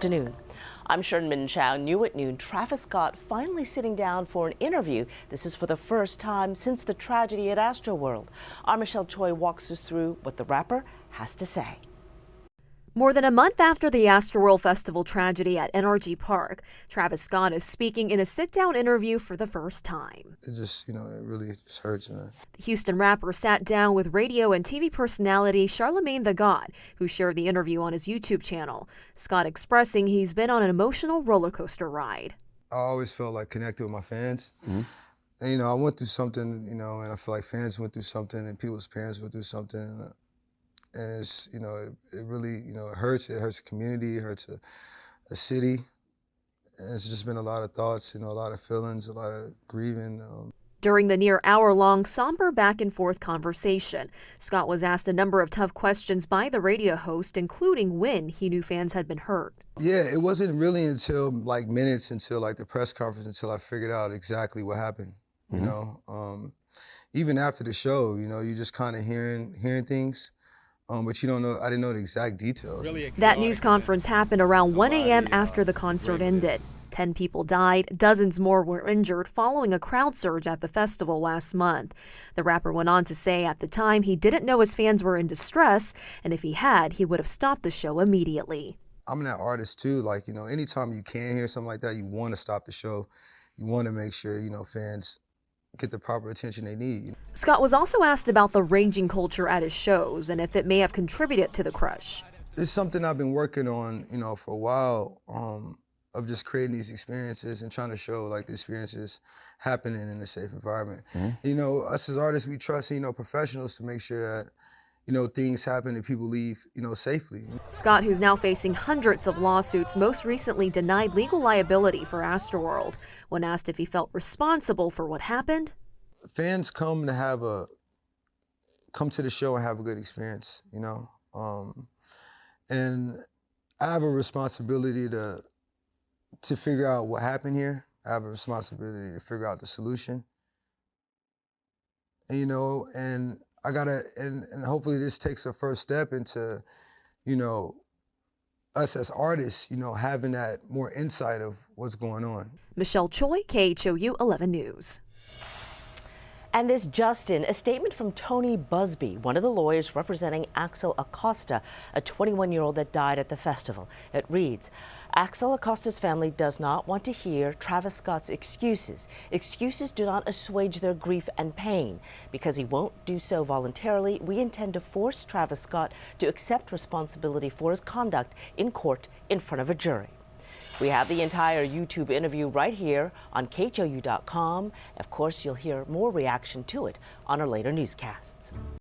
Afternoon. I'm Charlamagne Tha God. New at noon, Travis Scott finally sitting down for an interview. This is for the first time since the tragedy at Astroworld. Our Michelle Choi walks us through what the rapper has to say. More than a month after the Astroworld Festival tragedy at NRG Park, Travis Scott is speaking in a sit-down interview for the first time. It just, it really just hurts, man. The Houston rapper sat down with radio and TV personality Charlamagne Tha God, who shared the interview on his YouTube channel. Scott expressing he's been on an emotional roller coaster ride. I always felt like connected with my fans. And, I went through something, and I feel like fans went through something and people's parents went through something. And it's, it really, it hurts. It hurts the community, it hurts a city. And it's just been a lot of thoughts, a lot of feelings, a lot of grieving. During the near hour-long, somber back-and-forth conversation, Scott was asked a number of tough questions by the radio host, including when he knew fans had been hurt. Yeah, it wasn't really until minutes until the press conference until I figured out exactly what happened. Even after the show, you just kind of hearing things. But you don't know, I didn't know the exact details. That news conference happened around 1 a.m. after the concert ended. 10 people died, dozens more were injured following a crowd surge at the festival last month. The rapper went on to say at the time he didn't know his fans were in distress, and if he had, he would have stopped the show immediately. I'm that artist too, anytime you can hear something like that, you want to stop the show. You want to make sure, fans get the proper attention they need. Scott was also asked about the raging culture at his shows and if it may have contributed to the crush. It's something I've been working on, for a while, of just creating these experiences and trying to show the experiences happening in a safe environment. Us as artists, we trust, professionals to make sure that, things happen and people leave, safely. Scott, who's now facing hundreds of lawsuits, most recently denied legal liability for Astroworld. When asked if he felt responsible for what happened, fans come to the show and have a good experience, and I have a responsibility to figure out what happened here. I have a responsibility to figure out the solution, and I gotta, and hopefully this takes a first step into, us as artists, having that more insight of what's going on. Michelle Choi, KHOU 11 News. And this just in, a statement from Tony Busby, one of the lawyers representing Axel Acosta, a 21-year-old that died at the festival. It reads, Axel Acosta's family does not want to hear Travis Scott's excuses. Excuses do not assuage their grief and pain. Because he won't do so voluntarily, we intend to force Travis Scott to accept responsibility for his conduct in court in front of a jury. We have the entire YouTube interview right here on KHOU.com. Of course, you'll hear more reaction to it on our later newscasts.